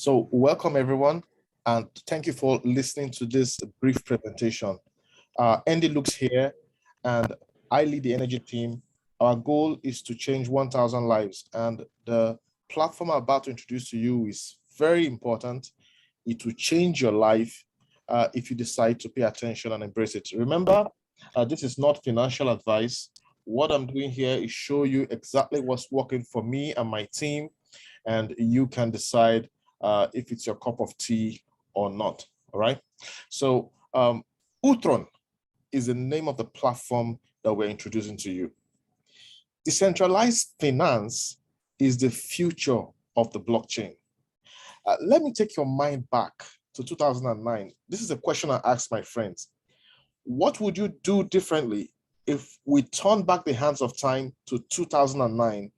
So welcome everyone, and thank you for listening to this brief presentation. Andy Looks here, and I lead the energy team. Our goal is to change 1,000 lives, and the platform I'm about to introduce to you is very important. It will change your life if you decide to pay attention and embrace it. Remember, this is not financial advice. What I'm doing here is show you exactly what's working for me and my team, and you can decide if it's your cup of tea or not, all right? So Ultron is the name of the platform that we're introducing to you. Decentralized finance is the future of the blockchain. Let me take your mind back to 2009. This is a question I asked my friends. What would you do differently if we turn back the hands of time to 2009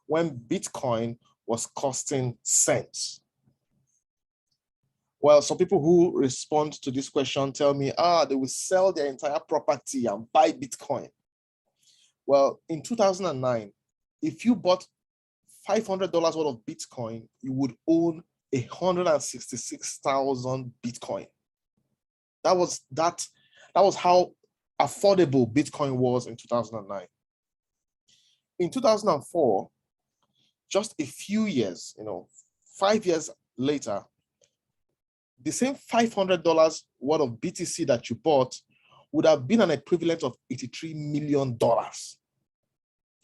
when Bitcoin was costing cents? Well, some people who respond to this question tell me, they will sell their entire property and buy Bitcoin. Well, in 2009, if you bought $500 worth of Bitcoin, you would own 166,000 Bitcoin. That was how affordable Bitcoin was in 2009. In 2004, just a few years, 5 years later, the same $500 worth of BTC that you bought would have been an equivalent of $83 million.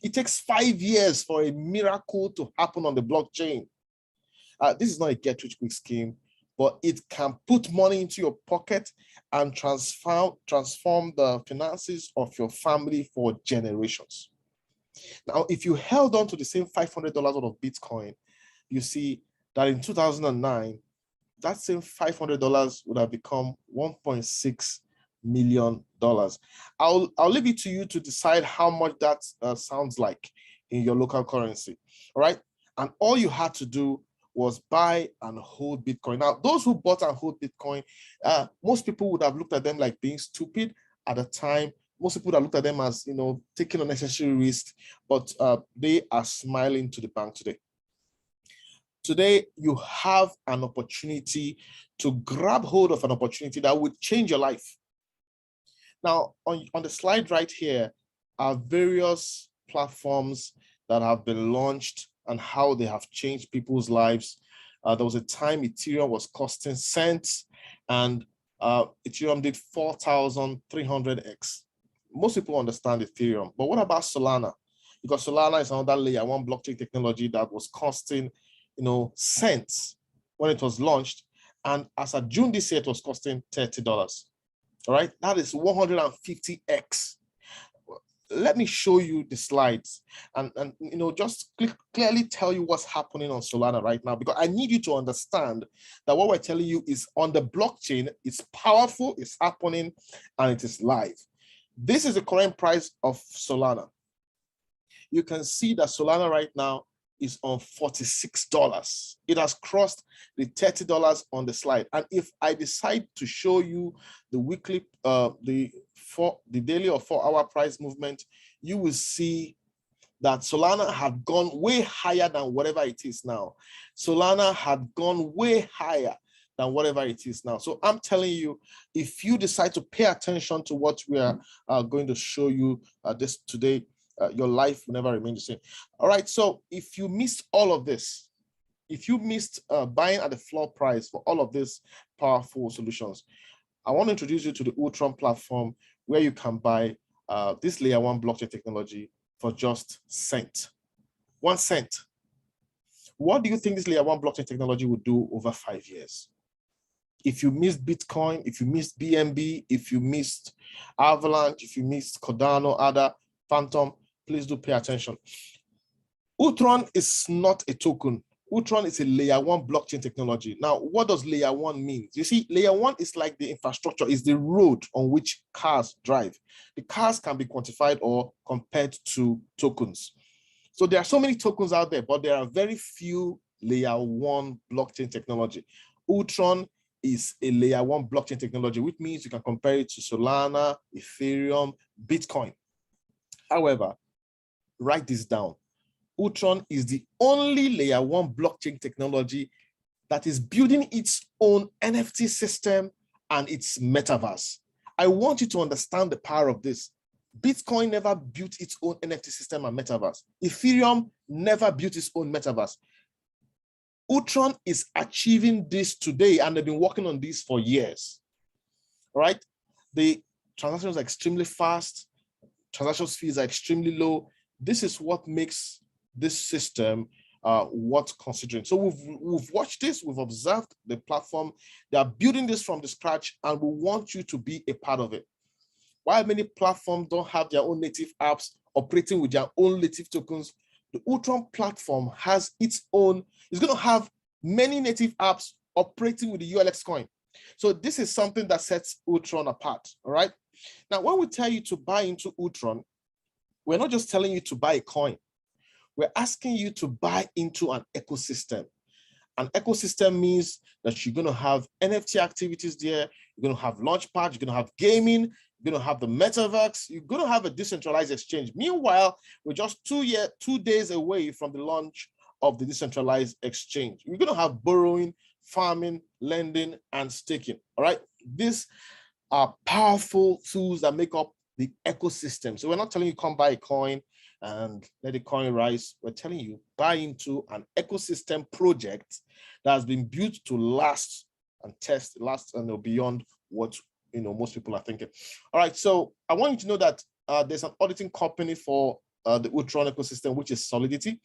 It takes 5 years for a miracle to happen on the blockchain. This is not a get-rich-quick scheme, but it can put money into your pocket and transform the finances of your family for generations. Now, if you held on to the same $500 worth of Bitcoin, you see that in 2009, that same $500 would have become $1.6 million. I'll leave it to you to decide how much that sounds like in your local currency, all right? And all you had to do was buy and hold Bitcoin. Now, those who bought and hold Bitcoin, most people would have looked at them like being stupid at the time. Most people would have looked at them as, taking unnecessary risk, but they are smiling to the bank today. Today, you have an opportunity to grab hold of an opportunity that would change your life. Now, on the slide right here are various platforms that have been launched and how they have changed people's lives. There was a time Ethereum was costing cents, and Ethereum did 4,300x. Most people understand Ethereum, but what about Solana? Because Solana is another layer one blockchain technology that was costing cents when it was launched, and as of June this year, it was costing $30. All right, that is 150x. Let me show you the slides and just clearly tell you what's happening on Solana right now, because I need you to understand that what we're telling you is on the blockchain. It's powerful, it's happening, and it is live. This is the current price of Solana. You can see that Solana right now is on $46. It has crossed the $30 on the slide. And if I decide to show you the weekly, the daily or 4-hour price movement, you will see that Solana had gone way higher than whatever it is now. Solana had gone way higher than whatever it is now. So I'm telling you, if you decide to pay attention to what we are going to show you this today, your life will never remain the same. All right, so if you missed all of this, if you missed buying at the floor price for all of these powerful solutions, I want to introduce you to the Ultron platform, where you can buy this layer one blockchain technology for just cent. 1 cent. What do you think this layer one blockchain technology would do over 5 years? If you missed Bitcoin, if you missed BNB, if you missed Avalanche, if you missed Cardano, ADA, Phantom, please do pay attention. Ultron is not a token. Ultron is a layer one blockchain technology. Now, what does layer one mean? You see, layer one is like the infrastructure, is the road on which cars drive. The cars can be quantified or compared to tokens. So there are so many tokens out there, but there are very few layer one blockchain technology. Ultron is a layer one blockchain technology, which means you can compare it to Solana, Ethereum, Bitcoin. However, write this down. Ultron is the only layer one blockchain technology that is building its own NFT system and its metaverse. I want you to understand the power of this. Bitcoin never built its own NFT system and metaverse. Ethereum never built its own metaverse. Ultron is achieving this today, and they've been working on this for years. All right? The transactions are extremely fast. Transaction fees are extremely low. This is what makes this system worth considering. So we've watched this, we've observed the platform. They are building this from the scratch, and we want you to be a part of it. While many platforms don't have their own native apps operating with their own native tokens, the Ultron platform has its own, it's going to have many native apps operating with the ULX coin. So this is something that sets Ultron apart, all right? Now, when we tell you to buy into Ultron, we're not just telling you to buy a coin. We're asking you to buy into an ecosystem. An ecosystem means that you're going to have NFT activities there, you're going to have Launchpad, you're going to have gaming, you're going to have the metaverse, you're going to have a decentralized exchange. Meanwhile, we're just 2 days away from the launch of the decentralized exchange. You're going to have borrowing, farming, lending, and staking. All right. These are powerful tools that make up the ecosystem. So we're not telling you come buy a coin and let the coin rise. We're telling you buy into an ecosystem project that has been built to last and beyond what most people are thinking. All right, so I want you to know that there's an auditing company for the Ultron ecosystem, which is Solidity.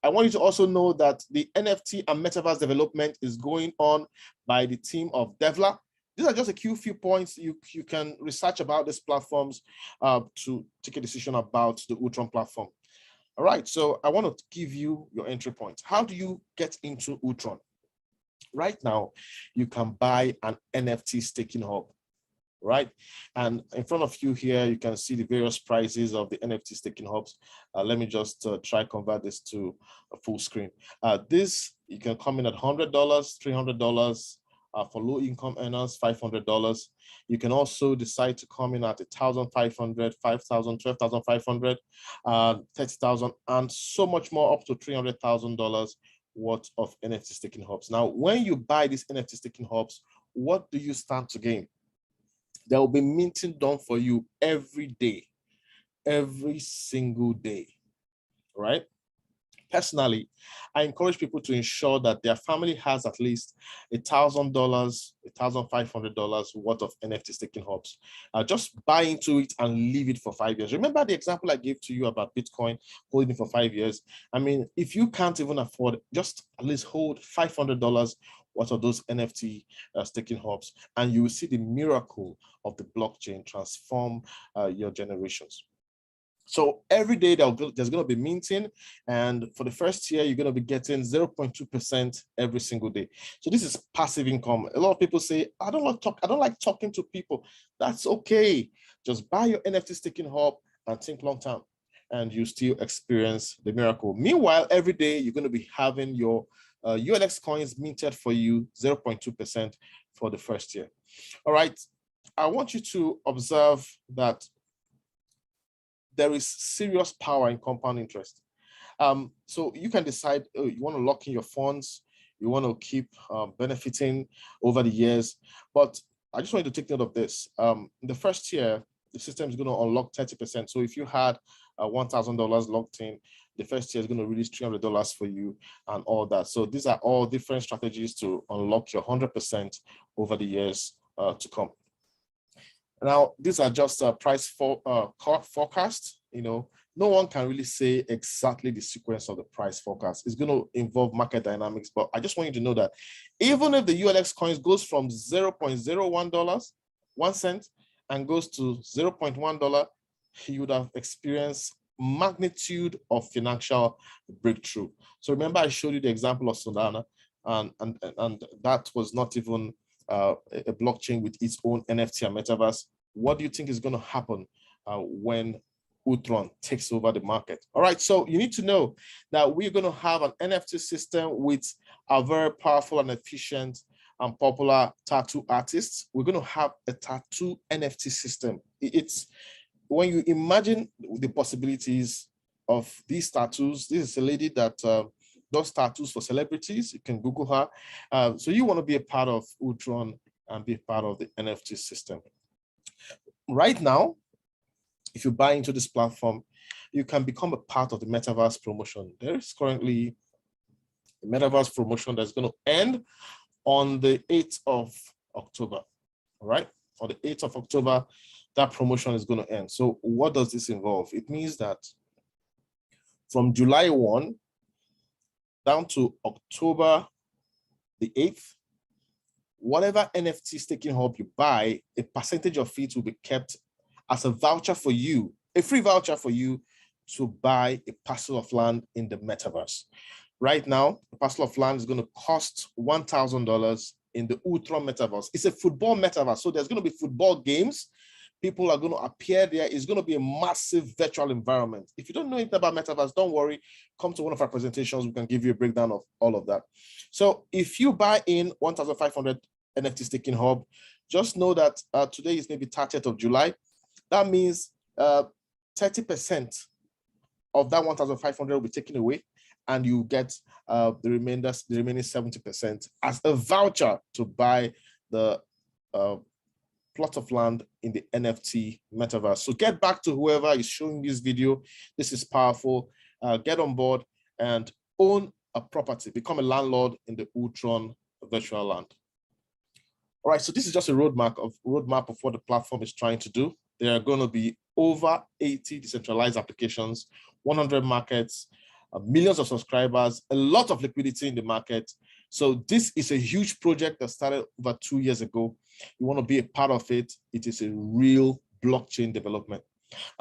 I want you to also know that the NFT and metaverse development is going on by the team of Devla. These are just a few points you can research about these platforms to take a decision about the Ultron platform. All right, so I want to give you your entry point. How do you get into Ultron? Right now, you can buy an NFT staking hub, right? And in front of you here, you can see the various prices of the NFT staking hubs. Let me just try convert this to a full screen. This, you can come in at $100, $300, for low income earners, $500. You can also decide to come in at 1,500, 5,000, 12,500, 30,000, and so much more, up to $300,000 worth of NFT staking hubs. Now, when you buy these NFT staking hubs, what do you stand to gain? There will be minting done for you every day, every single day, right? Personally, I encourage people to ensure that their family has at least $1,000, $1,500 worth of NFT staking hubs. Just buy into it and leave it for 5 years. Remember the example I gave to you about Bitcoin holding it for 5 years? I mean, if you can't even afford it, just at least hold $500 worth of those NFT staking hubs, and you will see the miracle of the blockchain transform your generations. So every day there's going to be minting, and for the first year, you're going to be getting 0.2% every single day. So this is passive income. A lot of people say, I don't like talking to people. That's okay. Just buy your NFT staking hub and think long term, and you still experience the miracle. Meanwhile, every day you're going to be having your ULX coins minted for you, 0.2% for the first year. All right. I want you to observe that there is serious power in compound interest. So you can decide, you want to lock in your funds, you want to keep benefiting over the years. But I just want you to take note of this. In the first year, the system is going to unlock 30%. So if you had $1,000 locked in, the first year is going to release $300 for you and all that. So these are all different strategies to unlock your 100% over the years to come. Now, these are just price forecast. No one can really say exactly the sequence of the price forecast. It's going to involve market dynamics, but I just want you to know that even if the ULX coins goes from $0.01, 1 cent, and goes to $0.1, you would have experienced magnitude of financial breakthrough. So remember, I showed you the example of Solana, and that was not even a blockchain with its own NFT and metaverse. What do you think is going to happen when Ultron takes over the market? All right, so you need to know that we're going to have an NFT system with a very powerful and efficient and popular tattoo artists. We're going to have a tattoo NFT system. It's when you imagine the possibilities of these tattoos. This is a lady that does tattoos for celebrities. You can Google her. So you want to be a part of Ultron and be a part of the NFT system. Right now, if you buy into this platform, you can become a part of the Metaverse promotion. There is currently a Metaverse promotion that's going to end on the 8th of October, all right? On the 8th of October, that promotion is going to end. So what does this involve? It means that from July 1 down to October the 8th, whatever NFT staking hub you buy, a percentage of it will be kept as a voucher for you, a free voucher for you to buy a parcel of land in the metaverse. Right now, a parcel of land is going to cost $1,000 in the Ultron metaverse. It's a football metaverse, so there's going to be football games. People are going to appear there. It's going to be a massive virtual environment. If you don't know anything about metaverse, don't worry. Come to one of our presentations. We can give you a breakdown of all of that. So if you buy in 1,500 NFT staking hub, just know that today is maybe 30th of July. That means 30% of that 1,500 will be taken away, and you get the remaining 70% as a voucher to buy the plot of land in the NFT metaverse. So get back to whoever is showing this video. This is powerful. Get on board and own a property. Become a landlord in the Ultron virtual land. All right, so this is just a roadmap of what the platform is trying to do. There are going to be over 80 decentralized applications, 100 markets, millions of subscribers, a lot of liquidity in the market. So this is a huge project that started over 2 years ago. You want to be a part of it. It is a real blockchain development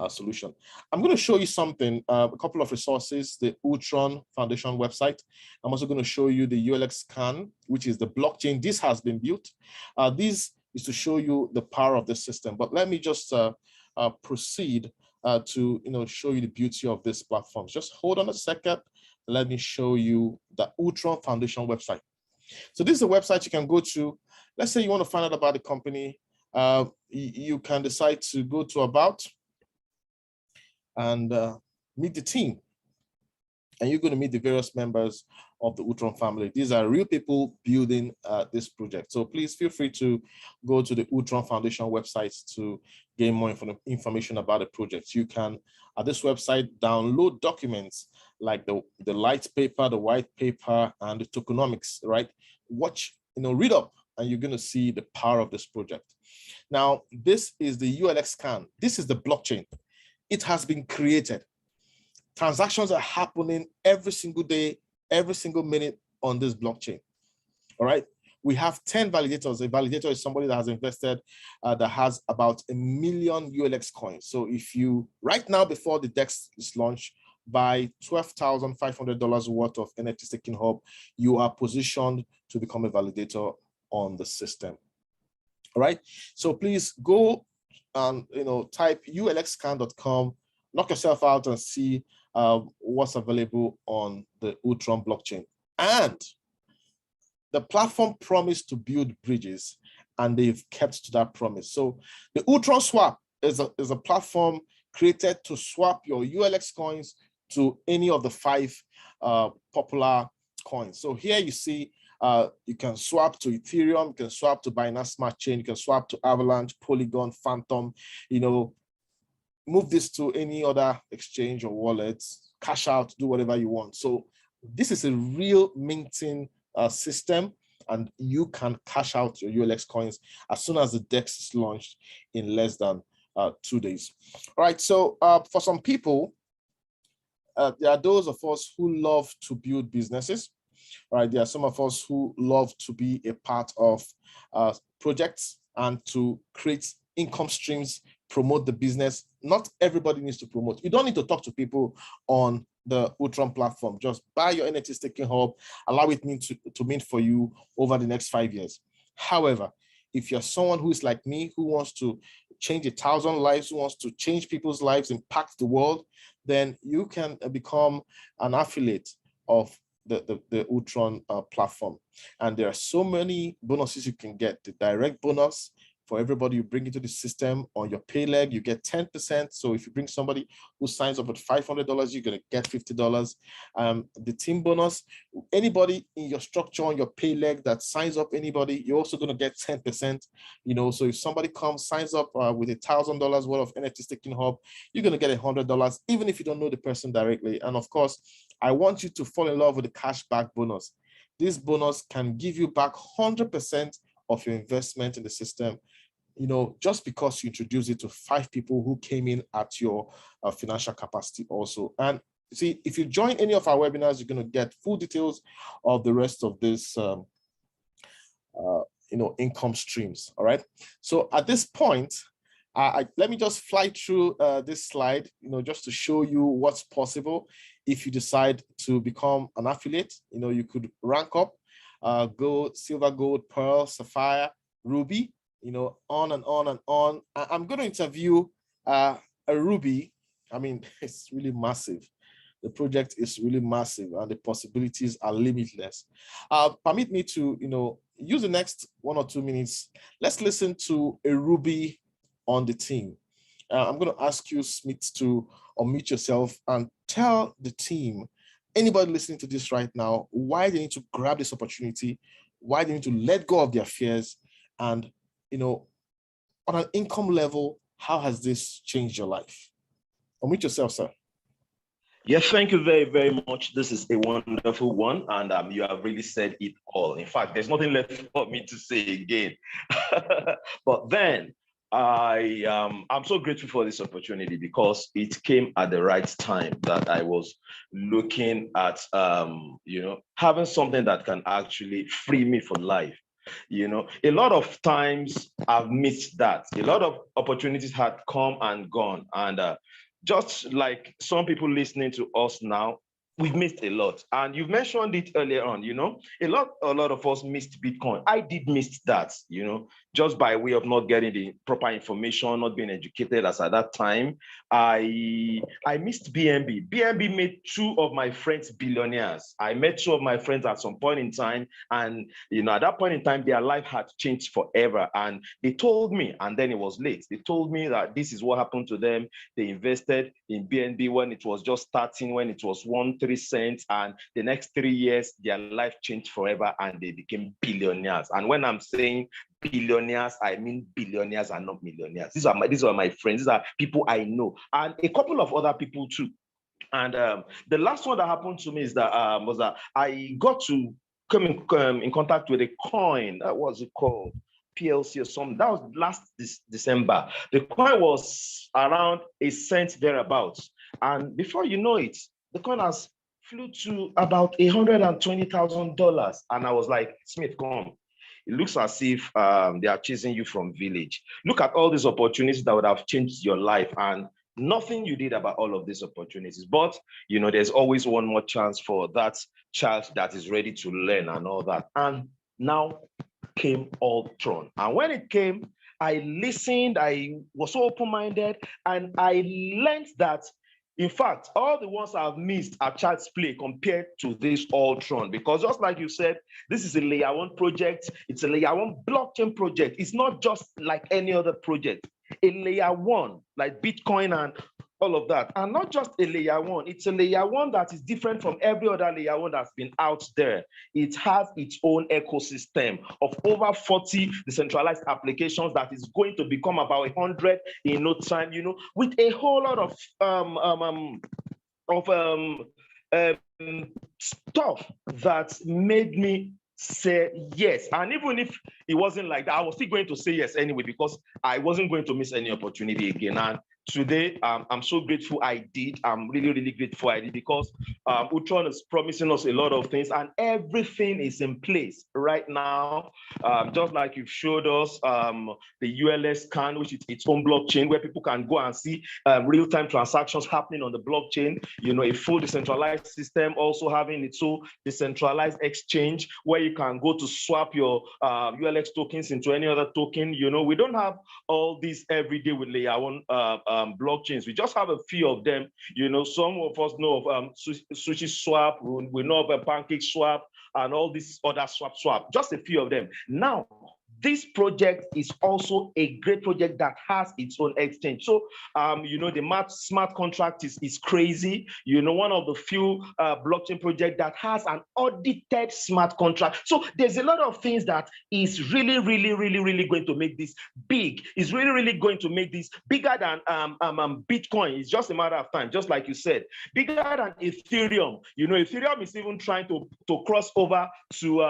solution. I'm going to show you something, a couple of resources, the Ultron Foundation website. I'm also going to show you the ULX scan, which is the blockchain. This has been built. This is to show you the power of the system. But let me just proceed to show you the beauty of this platform. Just hold on a second. Let me show you the Ultron Foundation website. So this is a website you can go to. Let's say you want to find out about the company. You can decide to go to About and meet the team. And you're going to meet the various members of the Ultron family. These are real people building this project. So please feel free to go to the Ultron Foundation website to gain more information about the project. You can, at this website, download documents like the light paper, the white paper, and the tokenomics, right? Watch, read up, and you're going to see the power of this project. Now, this is the ULX scan. This is the blockchain. It has been created. Transactions are happening every single day, every single minute on this blockchain. All right. We have 10 validators. A validator is somebody that has invested, that has about 1 million ULX coins. So if you, right now, before the DEX is launched, buy $12,500 worth of NFT staking hub, you are positioned to become a validator on the system. All right. So please go and type ulxscan.com, knock yourself out and see what's available on the Ultron blockchain. And the platform promised to build bridges, and they've kept to that promise. So the Ultron swap is a platform created to swap your ULX coins to any of the 5 popular coins. So here you see you can swap to Ethereum, you can swap to Binance Smart Chain, you can swap to Avalanche, Polygon, Phantom, move this to any other exchange or wallet, cash out, do whatever you want. So this is a real minting system, and you can cash out your ULX coins as soon as the DEX is launched in less than 2 days. All right, so for some people, there are those of us who love to build businesses. Right, there are some of us who love to be a part of projects and to create income streams, promote the business. Not everybody needs to promote. You don't need to talk to people on the Ultron platform. Just buy your NFT staking hub, allow it to mint for you over the next 5 years. However, if you're someone who is like me, who wants to change 1,000 lives, who wants to change people's lives, impact the world, then you can become an affiliate of the Ultron platform. And there are so many bonuses you can get: the direct bonus, For everybody you bring into the system on your pay leg, you get 10%. So if you bring somebody who signs up with $500, you're going to get $50. The team bonus, anybody in your structure on your pay leg that signs up anybody, you're also going to get 10%. So if somebody comes, signs up with $1,000 worth of NFT staking hub, you're going to get $100, even if you don't know the person directly. And of course, I want you to fall in love with the cashback bonus. This bonus can give you back 100% of your investment in the system, just because you introduce it to 5 people who came in at your financial capacity also. And see, if you join any of our webinars, you're going to get full details of the rest of this, income streams. All right. So at this point, let me just fly through this slide, just to show you what's possible if you decide to become an affiliate. You could rank up, gold, silver, gold, pearl, sapphire, ruby, on and on and on. I'm going to interview a ruby. I mean, it's really massive. The project is really massive and the possibilities are limitless. Permit me to, use the next 1 or 2 minutes. Let's listen to a ruby on the team. I'm going to ask you, Smith, to unmute yourself and tell the team, anybody listening to this right now, why they need to grab this opportunity, why they need to let go of their fears, and, on an income level, how has this changed your life? Unmute yourself, sir. Yes, thank you very, very much. This is a wonderful one, and you have really said it all. In fact, there's nothing left for me to say again. But then, I'm so grateful for this opportunity because it came at the right time that I was looking at, having something that can actually free me for life. A lot of times I've missed that. A lot of opportunities had come and gone, and just like some people listening to us now, we've missed a lot. And you've mentioned it earlier on, a lot of us missed Bitcoin. I did miss that, just by way of not getting the proper information, not being educated as at that time. I missed BNB. BNB made 2 of my friends billionaires. I met 2 of my friends at some point in time, and at that point in time, their life had changed forever. And they told me, and then it was late. They told me that this is what happened to them. They invested in BNB when it was just starting, when it was 1.3 cents, and the next 3 years, their life changed forever, and they became billionaires. And when I'm saying billionaires, I mean billionaires and not millionaires. These are my friends. These are people I know, and a couple of other people too. And the last one that happened to me is that was that I got to come in contact with a coin. That was it called? PLC or something. That was last December. The coin was around a cent thereabouts, and before you know it, the coin has flew to about $120,000, and I was like, Smith, come. It looks as if they are chasing you from village. Look at all these opportunities that would have changed your life, and nothing you did about all of these opportunities. But, there's always one more chance for that child that is ready to learn and all that. And now came Ultron. And when it came, I listened, I was so open-minded, and I learned that, in fact, all the ones I've missed are child's play compared to this Ultron, because just like you said, this is a layer 1 project. It's a layer 1 blockchain project. It's not just like any other project. A layer 1, like Bitcoin and all of that. And not just a layer 1, it's a layer 1 that is different from every other layer 1 that's been out there. It has its own ecosystem of over 40 decentralized applications that is going to become about 100 in no time, with a whole lot of stuff that made me say yes. And even if it wasn't like that, I was still going to say yes anyway, because I wasn't going to miss any opportunity again. And today, I'm so grateful I did. I'm really, really grateful I did, because Ultron is promising us a lot of things, and everything is in place right now. Just like you've showed us, the ULS scan, which is its own blockchain, where people can go and see real-time transactions happening on the blockchain. A full decentralized system, also having its own decentralized exchange, where you can go to swap your ULX tokens into any other token. We don't have all these every day with layer 1 blockchains. We just have a few of them. Some of us know of Sushi Swap, we know of a Pancake Swap, and all these other swap, just a few of them. Now, this project is also a great project that has its own exchange. So, you know, the smart contract is crazy. You know, one of the few blockchain project that has an audited smart contract. So there's a lot of things that is really going to make this big. Is really going to make this bigger than Bitcoin. It's just a matter of time, just like you said, bigger than Ethereum. You know, Ethereum is even trying to cross over to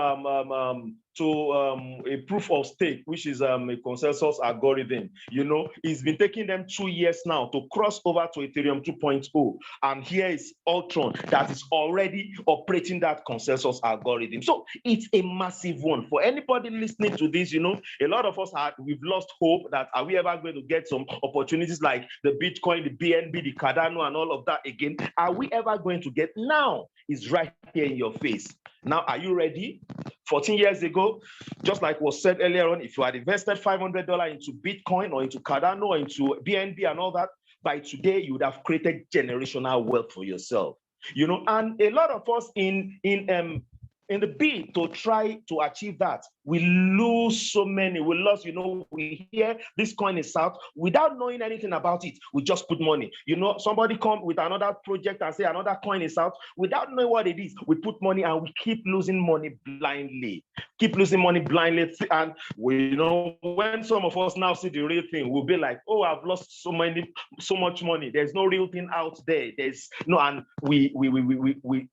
a proof of stake, which is a consensus algorithm. You know, it's been taking them 2 years now to cross over to Ethereum 2.0. And here is Ultron that is already operating that consensus algorithm. So it's a massive one. For anybody listening to this, you know, a lot of us we've lost hope that are we ever going to get some opportunities like the Bitcoin, the BNB, the Cardano, and all of that again? Are we ever going to get? Now is right here in your face. Now, are you ready? 14 years ago, just like was said earlier on, if you had invested $500 into Bitcoin or into Cardano or into BNB and all that, by today, you would have created generational wealth for yourself. You know, and a lot of us in the bid to try to achieve that, we lose so many. We lost, you know, we hear this coin is out without knowing anything about it. We just put money. You know, somebody come with another project and say another coin is out without knowing what it is. We put money and we keep losing money blindly. Keep losing money blindly. And we, you know, when some of us now see the real thing, we'll be like, oh, I've lost so much money. There's no real thing out there. There's no, and we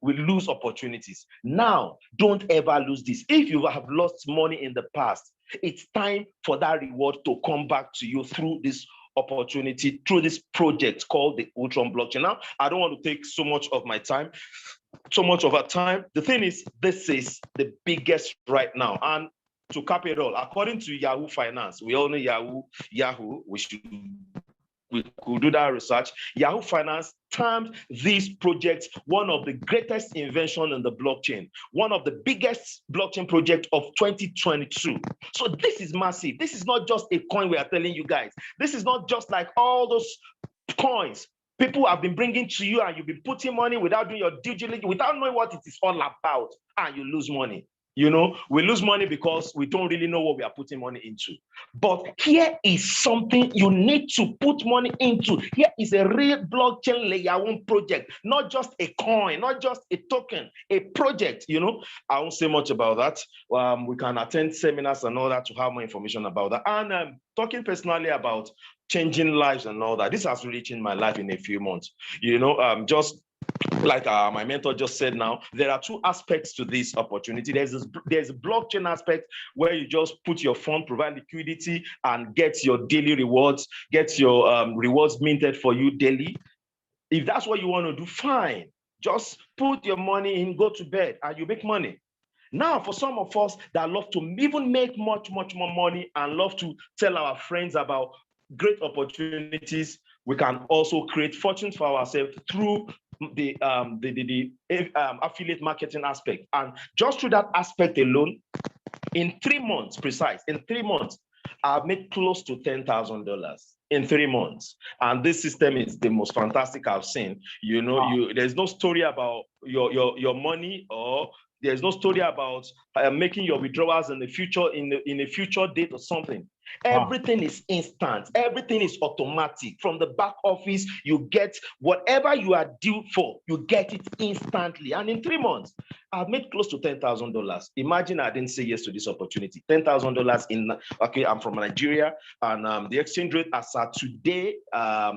lose opportunities. Now, don't ever lose this. If you have lost money in the past, it's time for that reward to come back to you through this opportunity, through this project called the Ultron blockchain. Now, I don't want to take so much of my time, so much of our time. The thing is, this is the biggest right now. And to cap it all, according to Yahoo Finance, we all know Yahoo, we could do that research. Yahoo Finance termed these projects one of the greatest inventions in the blockchain, one of the biggest blockchain projects of 2022. So this is massive. This is not just a coin we are telling you guys. This is not just like all those coins people have been bringing to you and you've been putting money without doing your due diligence, without knowing what it is all about, and you lose money. You know, we lose money because we don't really know what we are putting money into. But here is something you need to put money into. Here is a real blockchain layer one project, not just a coin, not just a token, a project. You know, I won't say much about that. We can attend seminars and all that to have more information about that. And talking personally about changing lives and all that, this has really changed my life in a few months. You know, just like my mentor just said now, there are two aspects to this opportunity. There's a blockchain aspect where you just put your fund, provide liquidity, and get your daily rewards, get your rewards minted for you daily. If that's what you want to do, fine. Just put your money in, go to bed, and you make money. Now, for some of us that love to even make much more money and love to tell our friends about great opportunities, we can also create fortunes for ourselves through the affiliate marketing aspect. And just through that aspect alone, in 3 months, in 3 months, I've made close to $10,000 in 3 months. And this system is the most fantastic I've seen. You know, wow. There's no story about your money, or there's no story about making your withdrawals in the future, in a future date or something. Everything is instant. Everything is automatic. From the back office, you get whatever you are due for, you get it instantly. And in 3 months, I've made close to $10,000. Imagine I didn't say yes to this opportunity. $10,000 in, okay, I'm from Nigeria, and the exchange rate as of today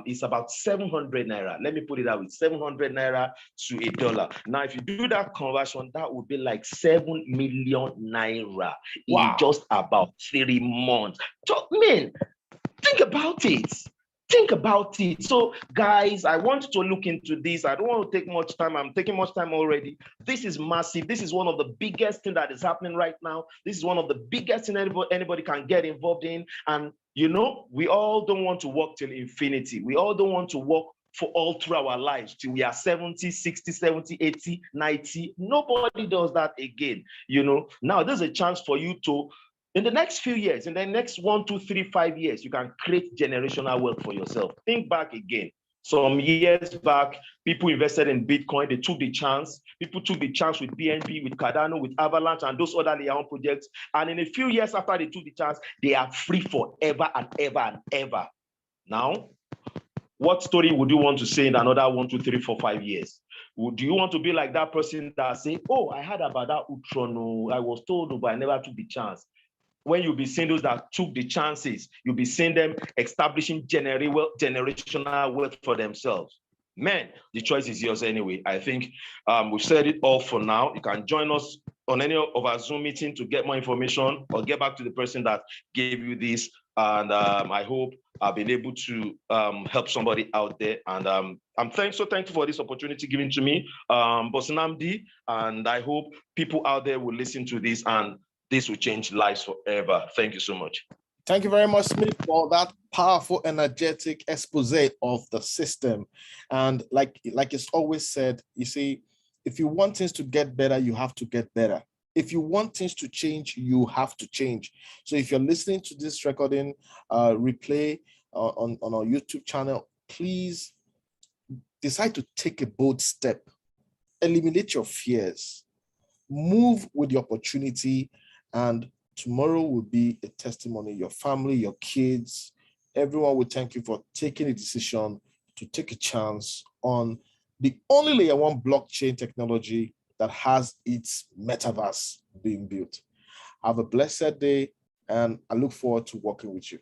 is about 700 Naira. Let me put it out with 700 Naira to $1. Now, if you do that conversion, that would be like 7 million Naira in just about 3 months. So, man, think about it. Think about it. So, guys, I want to look into this. I don't want to take much time. I'm taking much time already. This is massive. This is one of the biggest things that is happening right now. This is one of the biggest things anybody can get involved in. And, you know, we all don't want to work till infinity. We all don't want to work for all through our lives till we are 70, 60, 70, 80, 90. Nobody does that again. You know, now there's a chance for you to, in the next few years, in the next 1, 2, 3, 5 years, you can create generational wealth for yourself. Think back again. Some years back, people invested in Bitcoin. They took the chance. People took the chance with BNB, with Cardano, with Avalanche, and those other layer one projects. And in a few years after they took the chance, they are free forever and ever and ever. Now, what story would you want to say in another 1, 2, 3, 4, 5 years? Do you want to be like that person that say, oh, I heard about that Ultron, I was told, but I never took the chance? When you'll be seeing those that took the chances, you'll be seeing them establishing generational wealth for themselves. Man, the choice is yours anyway. I think we've said it all for now. You can join us on any of our Zoom meeting to get more information, or get back to the person that gave you this. And I hope I've been able to help somebody out there. And I'm so thankful for this opportunity given to me, Boss Nnamdi. And I hope people out there will listen to this, and this will change lives forever. Thank you so much. Thank you very much, Smith, for that powerful, energetic expose of the system. And like it's always said, you see, if you want things to get better, you have to get better. If you want things to change, you have to change. So if you're listening to this recording, replay on our YouTube channel, please decide to take a bold step. Eliminate your fears. Move with the opportunity, and tomorrow will be a testimony. Your family, your kids, everyone will thank you for taking a decision to take a chance on the only layer one blockchain technology that has its metaverse being built. Have a blessed day, and I look forward to working with you.